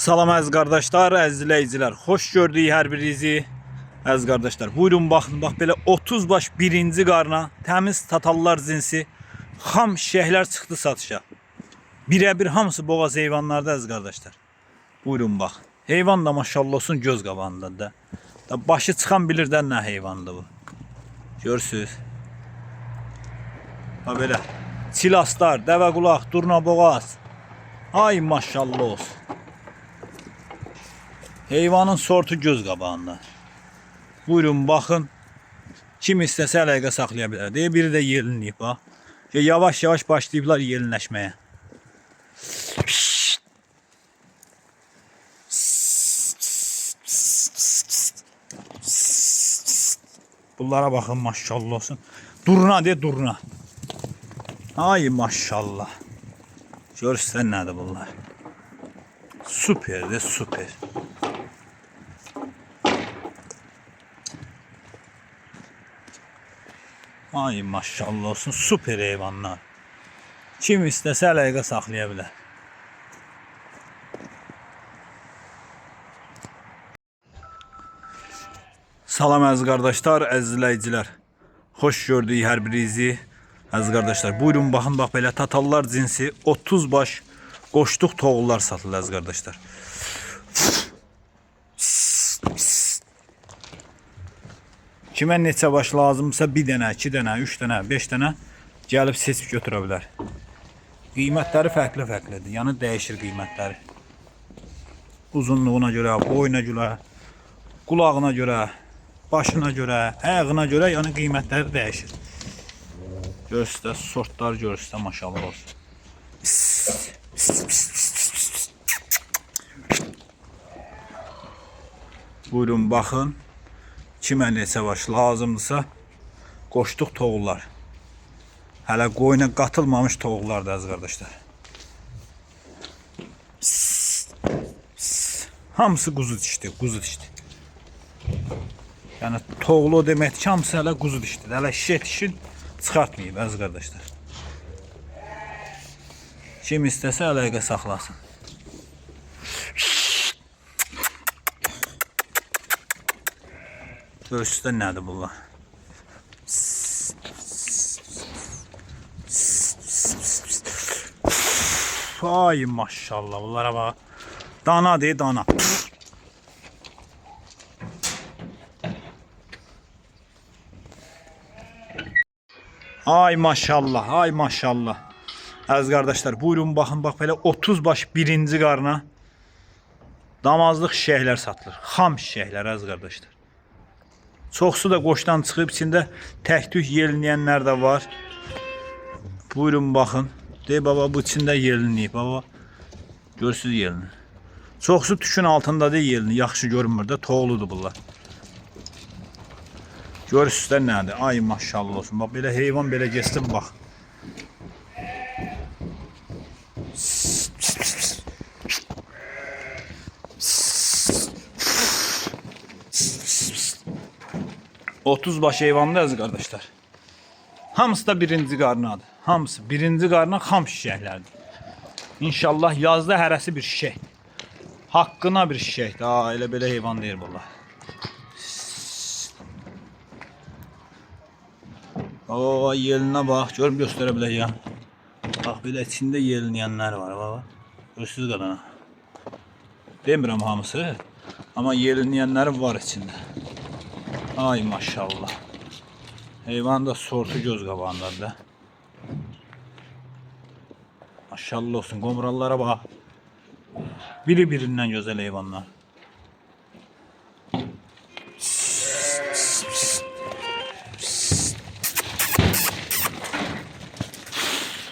Salam əziz qardaşlar, əziz izləyicilər. Xoş gördük hər birinizi. Əziz qardaşlar, buyurun baxın, bax belə 30 baş birinci qarna təmiz tatallar cinsi xam şəhlər çıxdı satışa. Birəbir hamısı boğaz heyvanlarda əziz qardaşlar. Buyurun bax. Heyvan da maşallah olsun göz qabağındadır da. Başı çıxan bilir də nə heyvandır bu. Görürsüz. Ha belə. Çilastar, dəvə qulaq, durna boğaz. Ay maşallah olsun. Heyvanın sortu göz qabağında. Buyurun baxın. Kim istəsə əlaqə saxlaya bilər. Biri də yelinləyib bax. Yavaş-yavaş başlayıblar yelinləşməyə. Bunlara baxın maşallah olsun. Durna de durna. Ay maşallah. Görürsən nədir bunlar? Süper de süper. Ay maşallah olsun, süper heyvanlar. Kim istəsə əlaqə saxlaya bilər. Salam əziz qardaşlar, əziz izləyicilər. Xoş gördük hər birinizi. Əziz qardaşlar, buyurun baxın, bax belə tatallar cinsi 30 baş qoşduq toğullar satılır əziz qardaşlar. Kimə neçə baş lazımsa bir dənə, 2 dənə, 3 dənə, 5 dənə gəlib seçib götürə bilər. Qiymətləri fərqli-fərqlidir. Yəni dəyişir qiymətləri. Uzunluğuna görə, boyuna görə, qulağına görə, başına görə, ayağına görə, yəni qiymətləri dəyişir. Görürsüz, sortlar görürsüz, maşallah olsun. Buyurun baxın. Kimə neçə baş lazımdırsa qoşduq toğullar. Hələ qoyuna qatılmamış toğullardır əziz qardaşlar. Hamısı quzu dişdi, quzu dişdi. Yəni toğulu deməkdir ki, hamısı hələ quzu dişdir. Hələ şişə dişin çıxartmayıb əziz qardaşlar. Kim istəsə əlaqə saxlasın. Görürsüzdə nədir bunlar? Ay maşallah, bunlara bax. Dana de dana. Ay maşallah, ay maşallah. Əziz qardaşlar, buyurun baxın, bax belə 30 baş birinci qarna damazlıq şişəklər satılır. Xam şişəklər əziz qardaşlar. Çoxsu da qoşdan çıxıb, içində tək-tük yelinləyənlər də var. Buyurun baxın. Dey baba, bu içində yelinləyib baba. Görürsüz yelinir. Çoxsu tükün altında da yelinir. Yaxşı görünmür də, toğludur bunlar. Görürsüz də nədir? Ay maşallah olsun. Bax belə heyvan belə geçsin bax. Otuz baş heyvanlı əziz qardaşlar. Hamısı da birinci qarnadır. Hamısı birinci qarna xam şişəklərdir. İnşallah yazda hərəsi bir şişək. Haqqına bir şişəkdir. Elə belə heyvan deyir bunlar. O yelinə bax. Görüm göstərə bilək ya. Bax belə içində yelinləyənlər var. Bax. Görürsüz qadana. Demirəm hamısı. Amma yelinləyənləri var içində. Ay maşallah. Heyvan da sortu göz qabağındadır da. Maşallah olsun. Qomrallara bax. Biri-birindən gözəl heyvanlar.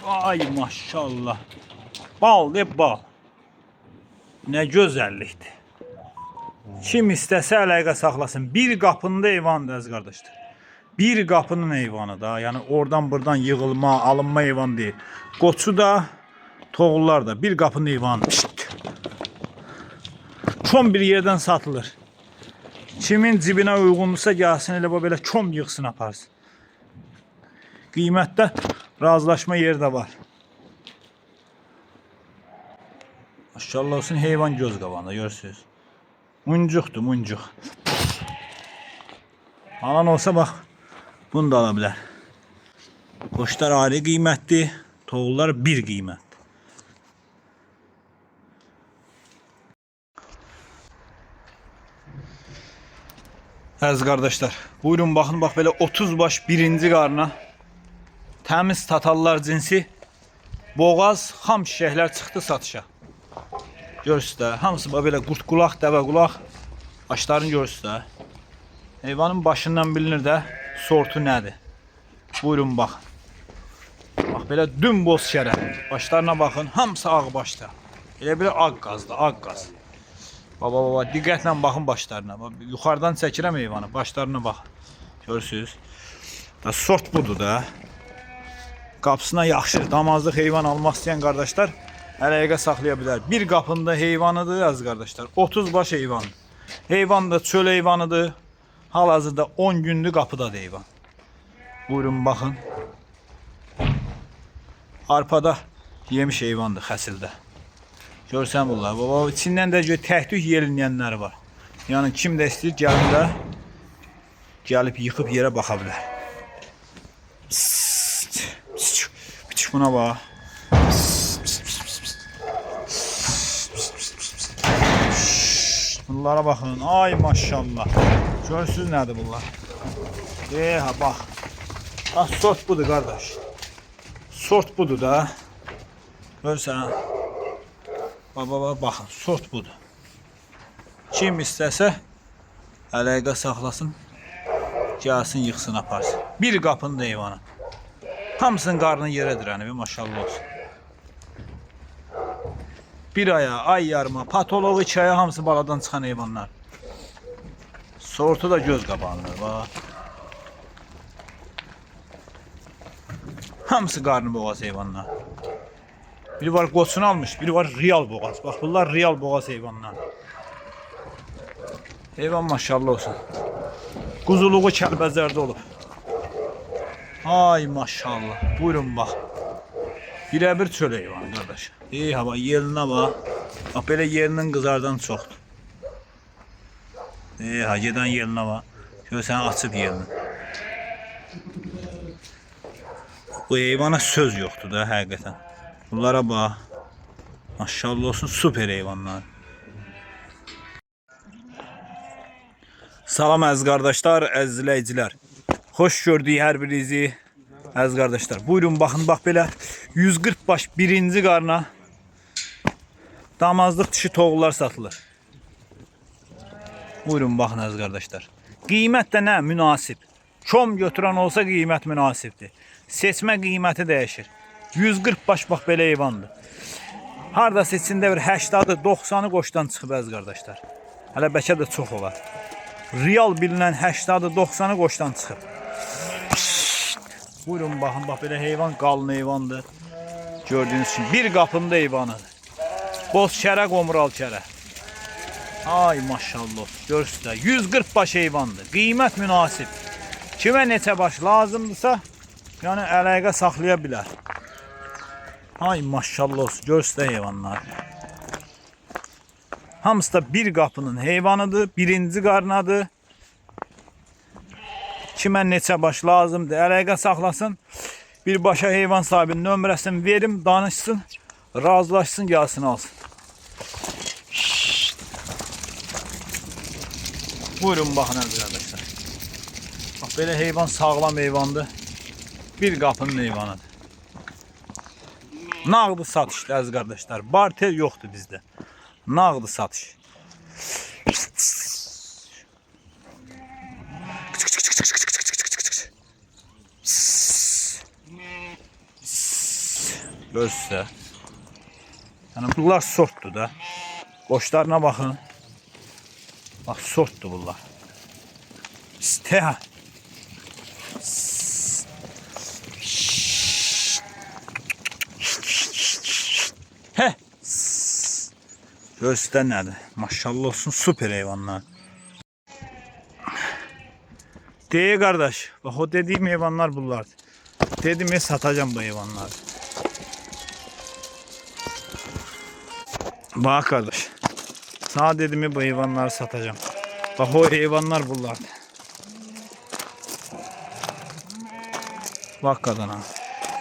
Ay maşallah. Bal de bal. Nə gözəllikdir. Kim istəsə əlaqə saxlasın. Bir qapında heyvandır əziz qardaşlar. Bir qapının heyvanı da. Yəni oradan buradan yığılma, alınma heyvan deyil. Qoçu da, toğullar da. Bir qapının heyvanı. Çom bir yerdən satılır. Kimin cibinə uyğundursa gəlsin elə belə çom yığsın aparsın. Qiymətdə razılaşma yeri də var. Maşallah olsun, heyvan göz qabağında görürsünüz. Muncuqdur, muncuq. Alan olsa bax, bunu da ala bilər. Qoçlar ayrı qiymətli, toğullar bir qiymət. Əziz qardaşlar, buyurun baxın, bax belə 30 baş birinci qarına təmiz tatallar cinsi boğaz, xam şişəklər çıxdı satışa. Görürsünüz də, hamısı belə qurt qulaq, dəvə qulaq, başlarını görürsünüz də. Heyvanın başından bilinir də sortu nədir. Buyurun baxın. Bax belə dümboz şərə. Başlarına baxın, hamısı ağ başda. Elə ağ qazdır, ağ qaz. Baba, diqqətlə baxın başlarına. Yuxarıdan çəkirəm heyvanı, başlarına baxın. Görürsünüz. Sort budur da. Qapısına yaxşı damazlıq heyvan almaq istəyən qardaşlar əlaqə saxlaya bilər. Bir qapında heyvanıdır əziz qardaşlar. 30 baş heyvandır. Heyvan da çöl heyvanıdır. Hal-hazırda 10 gündür qapıdadır heyvan. Buyurun baxın. Arpada yemiş heyvandır xəsildə. Görsən bunlar. Baba, içindən də təhdük yelinləyənlər var. Yəni kim də istəyir gəlib gəlib yıxıb yerə baxa bilər. Biçik buna bax. Bunlara baxın. Ay maşallah. Görürsünüz nədir bunlar? Bax. Bax, sort budur qardaş. Sort budur da. Görürsən. Baba, baxın, sort budur. Kim istəsə əlaqə saxlasın, gəlsin, yıxsın, aparsın. Bir qapında heyvanı. Hamısının qarnını yerə dirənib, maşallah olsun. Bir aya, ay yarıma, patoloq 2 aya hamısı baladan çıxan heyvanlar. Sortu da göz qabağındır, bax. Hamısı qarnı boğaz heyvanlar. Biri var qoçunu almış, biri var real boğaz. Bax, bunlar real boğaz heyvanlar. Heyvan maşallah olsun. Quzuluğu Kəlbəzərdə olub. Ay maşallah. Buyurun bax. Birəbir çöl heyvanı qardaş. Hava yelinə bax. Bax belə yerinin qızardan çoxdur. Gedən yelinə bax. Görsən açıb yelini. Bu heyvana söz yoxdur da həqiqətən. Bunlara bax. Maşallah olsun, super heyvanlar. Salam əziz qardaşlar, əziz izləyicilər. Xoş gördük hər birinizi. Əziz qardaşlar, buyurun baxın, bax belə 140 baş birinci qarna damazlıq dişi toğullar satılır. Buyurun baxın əziz qardaşlar. Qiymət də nə? Münasib. Kom götürən olsa qiymət münasibdir. Seçmə qiyməti dəyişir. 140 baş bax belə heyvandır. Hardasa içində bir 80'ı 90'ı qoşdan çıxıb əziz qardaşlar. Hələ bəlkə də çox olar. Real bilinən 80'ı 90'ı qoşdan çıxıb. Buyurun baxın, bax belə heyvan qalın heyvandır. Gördüyünüz kimi bir qapında heyvanıdır. Boz kərə, qomural kərə. Ay maşallah. Görürsünüz də 140 baş heyvandır. Qiymət münasib. Kimə neçə baş lazımdırsa, yəni əlaqə saxlaya bilər. Ay maşallah olsun. Görürsünüz də heyvanlar. Hamısı da bir qapının heyvanıdır. Birinci qarnadır. Kimə neçə baş lazımdır, əlaqə saxlasın. Birbaşa heyvan sahibinin nömrəsini verim, danışsın, razılaşsın, gəlsin alsın. Buyurun baxın arkadaşlar. Bax belə heyvan sağlam heyvandır. Bir qapının heyvanıdır. Nağdı satışdır əziz qardaşlar. Barter yoxdur bizdə. Nağdı satış. Görürsünüz. Yəni bunlar sortdur da. Qoçlarına baxın. Bax sortdur bunlar. İstə. Heh. Göster nədir? Maşallah olsun, super heyvanlar. Deyə qardaş, bax o dediyim heyvanlar bunlardır. Dedim ya, satacağım bu heyvanları. Bak kardeş. Sana dedim bu hayvanları satacağım. Bak o hayvanlar bunlardı. Bak kadına.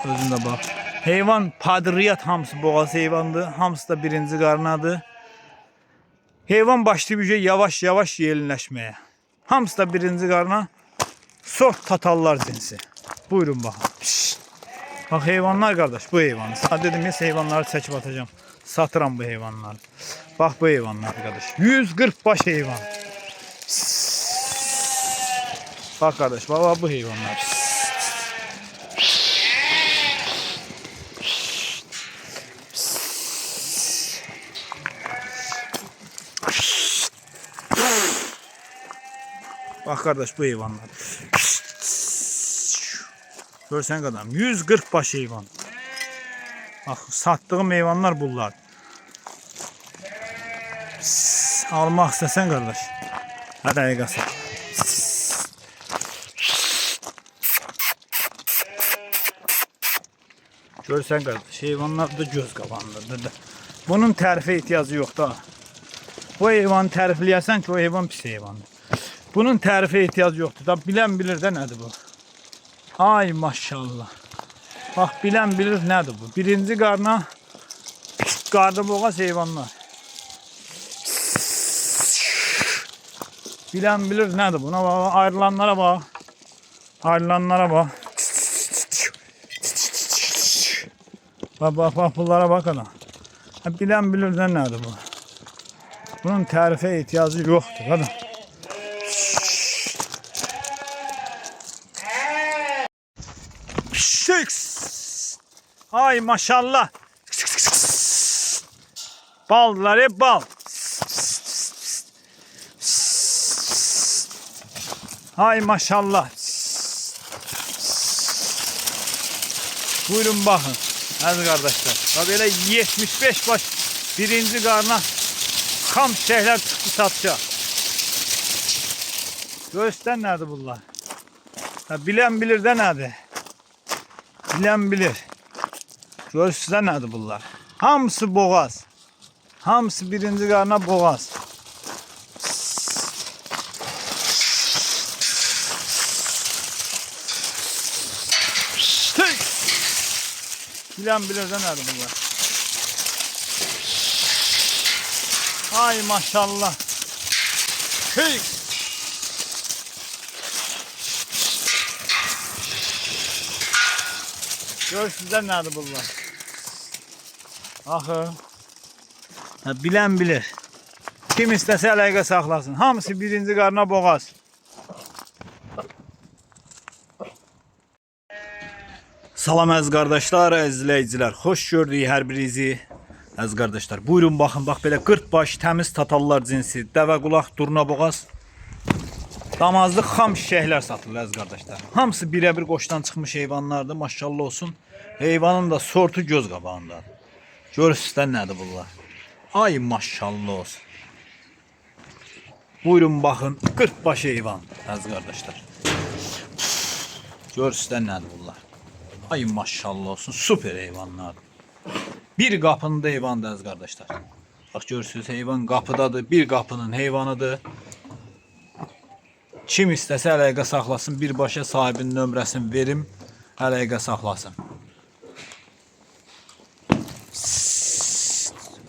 Özünde bak. Heyvan padriyat hamısı boğaz heyvandı. Hamısı da birinci qarnadı. Heyvan başlayacak yavaş yavaş yelinləşməyə. Hamısı da birinci qarna. Sort tatallar cinsi. Buyurun bakın. Pişt. Bak heyvanlar kardeş, bu heyvanı. Sana dedim heyvanları çekip atacağım. Satıram bu heyvanları. Bak bu heyvanlar kardeş. 140 baş heyvan. Bak kardeş, bak bu heyvanlar. Bak kardeş bu heyvanlar. Görsen kadar 140 baş heyvan. Bak sattığım heyvanlar bunlar. Almak istesen kardeş. Hadi ayağa sat. Görsen kardeş heyvanlar da göz qabağındadır. Bunun tərifə ihtiyacı yoxdur. Bu heyvanı tərifləyəsən ki o heyvan pis heyvandır. Bunun tərifə ihtiyacı yoxdur. Da bilən bilir də nədir bu. Ay maşallah. Bak bilən bilir nədir bu. Birinci qarna qardaboğaz heyvanlar. Bilən bilir nədir buna bak. Ayrılanlara bak. Ayrılanlara bak. Bak bunlara bak ana. Bilən bilir də nədir bu. Bunun tərifə ihtiyacı yoxdur. Hadi. Ay maşallah. Baldılar hep bal. Ay maşallah. Buyurun bakın. Hadi kardeşler. Böyle 75 baş birinci qarna xam şeyler çıktı satışa. Göster nerede bunlar? Bilen bilir de nerede? Bilen bilir. Göster nerede bunlar? Hamısı boğaz. Hamısı birinci qarna boğaz. Bilen bilir de nerede bunlar? Ay maşallah. Hey. Gör sizler nerede bunlar? Axı. Bilen bilir. Kim istəsə əlaqə saxlasın. Hamısı birinci qarna boğaz. Salam əziz qardaşlar, əziz izləyicilər. Xoş gördük hər birinizi. Əziz qardaşlar, buyurun baxın, bax belə 40 baş təmiz tatallar cinsi, dəvə qulaq, durna boğaz, damazlıq xam şişəklər satılır əziz qardaşlar. Hamısı birə-bir qoşdan çıxmış heyvanlardır, maşallah olsun. Heyvanın da sortu göz qabağındadır. Görürsüzlər nədir bunlar? Ay maşallah olsun. Buyurun baxın, 40 baş heyvan əziz qardaşlar. Görürsüzlər nədir bunlar? Ay maşallah olsun, süper heyvanlardır. Bir qapının da heyvandır əziz qardaşlar. Bax görürsünüz heyvan qapıdadır, bir qapının heyvanıdır. Kim istəsə əlaqə saxlasın, birbaşa sahibinin nömrəsini verim, əlaqə saxlasın.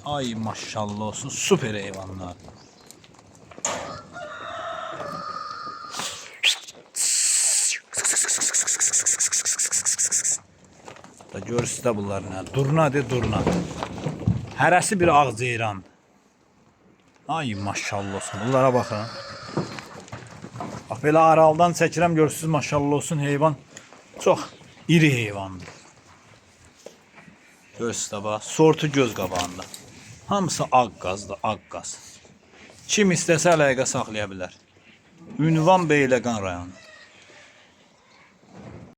Ay maşallah olsun, süper heyvanlar. Görürsünüz də bunlar nə? Durnadır, durna. Hərəsi bir ağceyran. Ay maşallah olsun. Bunlara baxın. Bax belə araldan çəkirəm, görürsünüz maşallah olsun heyvan. Çox iri heyvandır. Görürsünüz də bax, sortu göz qabağında. Hamısı ağ qazdır, ağ qaz. Kim istəsə əlaqə saxlaya bilər. Ünvan Beyləqan rayonu.